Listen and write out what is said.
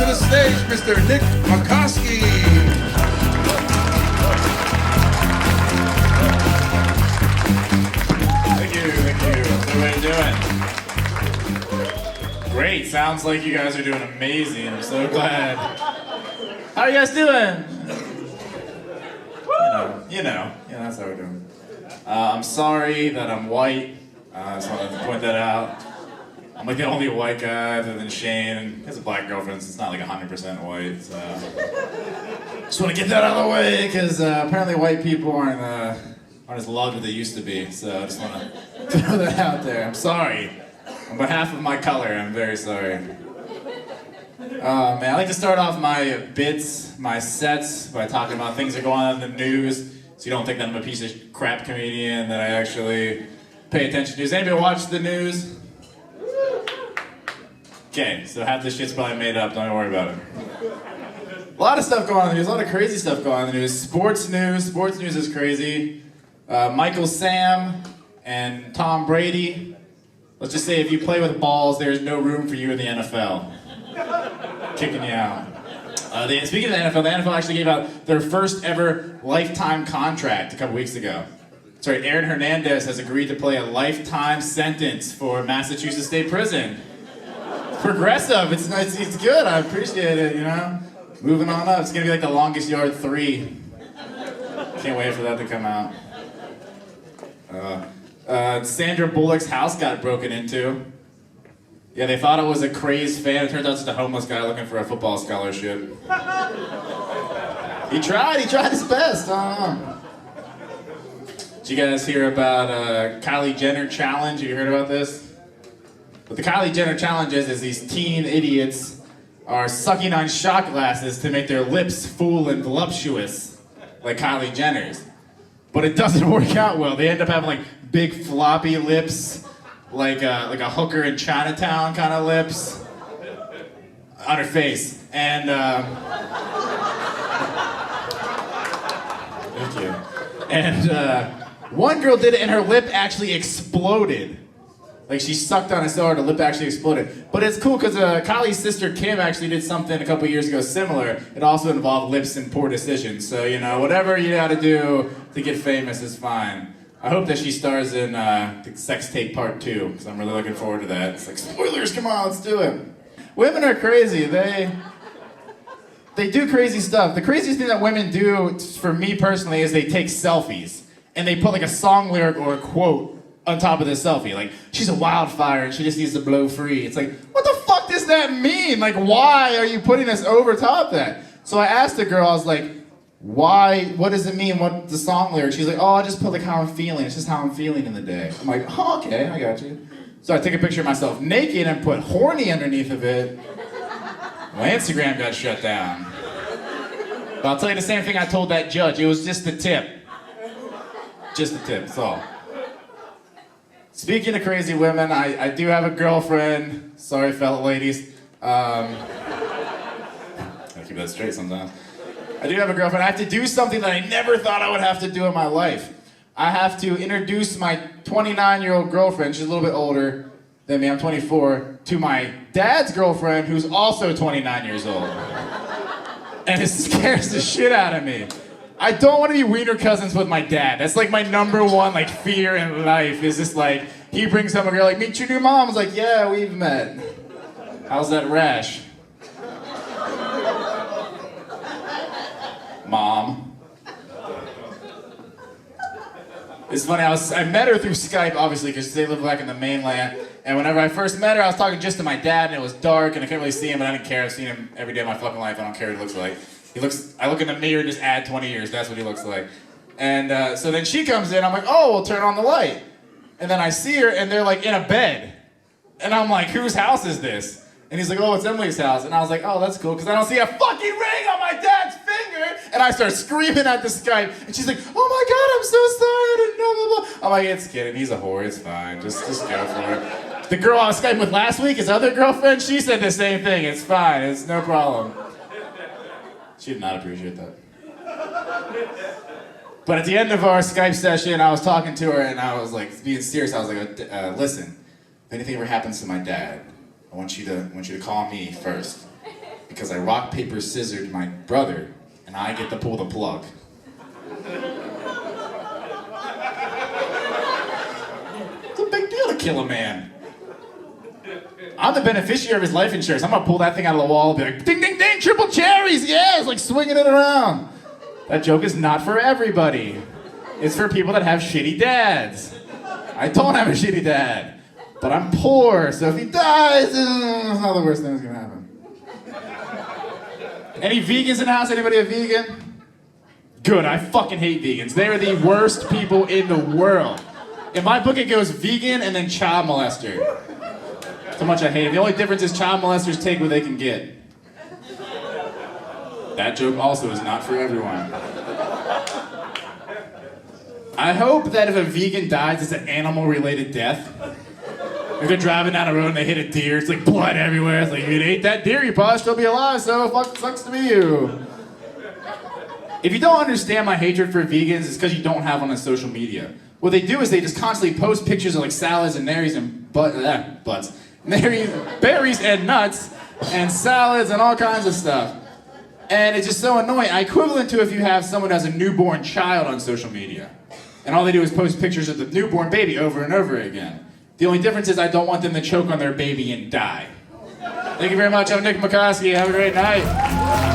to the stage, Mr. Nick Makosky. Thank you. How's everybody doing? Great. Sounds like you guys are doing amazing. I'm so glad. How are you guys doing? You know, that's how we're doing. I'm sorry that I'm white. I just wanted to point that out. I'm like the only white guy other than Shane. He has a black girlfriend, so it's not like 100% white. So just want to get that out of the way, because apparently white people aren't as loved as they used to be. So I just want to throw that out there. I'm sorry. On behalf of my color, I'm very sorry. Man, I like to start off my bits, my sets, by talking about things that go on in the news, so you don't think that I'm a piece of crap comedian, that I actually pay attention to. Does anybody watch the news? Okay, so half this shit's probably made up, don't worry about it. A lot of stuff going on in the news, a lot of crazy stuff going on in the news. Sports news is crazy. Michael Sam and Tom Brady. Let's just say if you play with balls, there's no room for you in the NFL. Kicking you out. Speaking of the NFL actually gave out their first ever lifetime contract a couple weeks ago. Sorry, Aaron Hernandez has agreed to play a lifetime sentence for Massachusetts State Prison. It's progressive, it's nice, it's good, I appreciate it, you know? Moving on up, it's gonna be like the longest yard 3. Can't wait for that to come out. Sandra Bullock's house got broken into. Yeah, they thought it was a crazed fan. It turns out it's just a homeless guy looking for a football scholarship. He tried his best. I don't know. Did you guys hear about Kylie Jenner challenge? Have you heard about this? What the Kylie Jenner challenge is these teen idiots are sucking on shot glasses to make their lips full and voluptuous, like Kylie Jenner's. But it doesn't work out well. They end up having like big floppy lips, like a hooker in Chinatown kind of lips on her face. And thank you. And one girl did it and her lip actually exploded. Like she sucked on it so hard, her lip actually exploded. But it's cool because Kylie's sister Kim actually did something a couple years ago similar. It also involved lips and poor decisions. So, you know, whatever you gotta do to get famous is fine. I hope that she stars in the Sex Tape Part 2, because I'm really looking forward to that. It's like, spoilers, come on, let's do it. Women are crazy. They do crazy stuff. The craziest thing that women do, for me personally, is they take selfies. And they put like a song lyric or a quote on top of this selfie. Like, she's a wildfire and she just needs to blow free. It's like, what the fuck does that mean? Like, why are you putting this over top that? So I asked the girl, I was like, why, what does it mean, what the song lyric? She's like, oh, I just put like how I'm feeling. It's just how I'm feeling in the day. I'm like, oh, okay, I got you. So I took a picture of myself naked and put horny underneath of it. My Instagram got shut down. But I'll tell you the same thing I told that judge. It was just the tip. Just the tip, that's all. Speaking of crazy women, I do have a girlfriend. Sorry, fellow ladies. Gotta keep that straight sometimes. I do have a girlfriend. I have to do something that I never thought I would have to do in my life. I have to introduce my 29-year-old girlfriend, she's a little bit older than me, I'm 24, to my dad's girlfriend, who's also 29 years old. And it scares the shit out of me. I don't want to be wiener cousins with my dad. That's like my number one like fear in life, is just like, he brings home a girl like, meet your new mom. I was like, yeah, we've met. How's that rash? Mom. It's funny, I met her through Skype, obviously, because they live back in the mainland. And whenever I first met her, I was talking just to my dad, and it was dark, and I couldn't really see him, but I didn't care. I've seen him every day of my fucking life. I don't care what he looks like. I look in the mirror and just add 20 years. That's what he looks like. And so then she comes in. I'm like, oh, well, turn on the light. And then I see her, and they're like in a bed. And I'm like, whose house is this? And he's like, oh, it's Emily's house. And I was like, oh, that's cool, because I don't see a fucking ring on my dad's finger. And I start screaming at the Skype. And she's like, oh my God, I'm so sorry. I didn't know, blah, blah. I'm like, it's kidding. He's a whore. It's fine. Just go for it. The girl I was Skyping with last week, his other girlfriend, she said the same thing. It's fine. It's no problem. She did not appreciate that. But at the end of our Skype session, I was talking to her and I was like, being serious. I was like, listen, if anything ever happens to my dad, I want you to call me first. because I rock, paper, scissored my brother, and I get to pull the plug. It's a big deal to kill a man. I'm the beneficiary of his life insurance. I'm gonna pull that thing out of the wall and be like, ding, ding, ding, triple cherries, yeah, it's like swinging it around. That joke is not for everybody. It's for people that have shitty dads. I don't have a shitty dad, but I'm poor, so if he dies, it's not the worst thing that's gonna happen. Any vegans in the house? Anybody a vegan? Good, I fucking hate vegans. They are the worst people in the world. In my book, it goes vegan and then child molester. That's how much I hate it. The only difference is child molesters take what they can get. That joke also is not for everyone. I hope that if a vegan dies, it's an animal-related death. If they're driving down the road and they hit a deer, it's like blood everywhere. It's like, if you ate that deer, you probably still be alive, so fuck, sucks to be you. If you don't understand my hatred for vegans, it's because you don't have one on social media. What they do is they just constantly post pictures of like salads and berries and berries and nuts and salads and all kinds of stuff. And it's just so annoying. I equivalent to if you have someone who has a newborn child on social media. And all they do is post pictures of the newborn baby over and over again. The only difference is I don't want them to choke on their baby and die. Thank you very much. I'm Nick Makosky. Have a great night.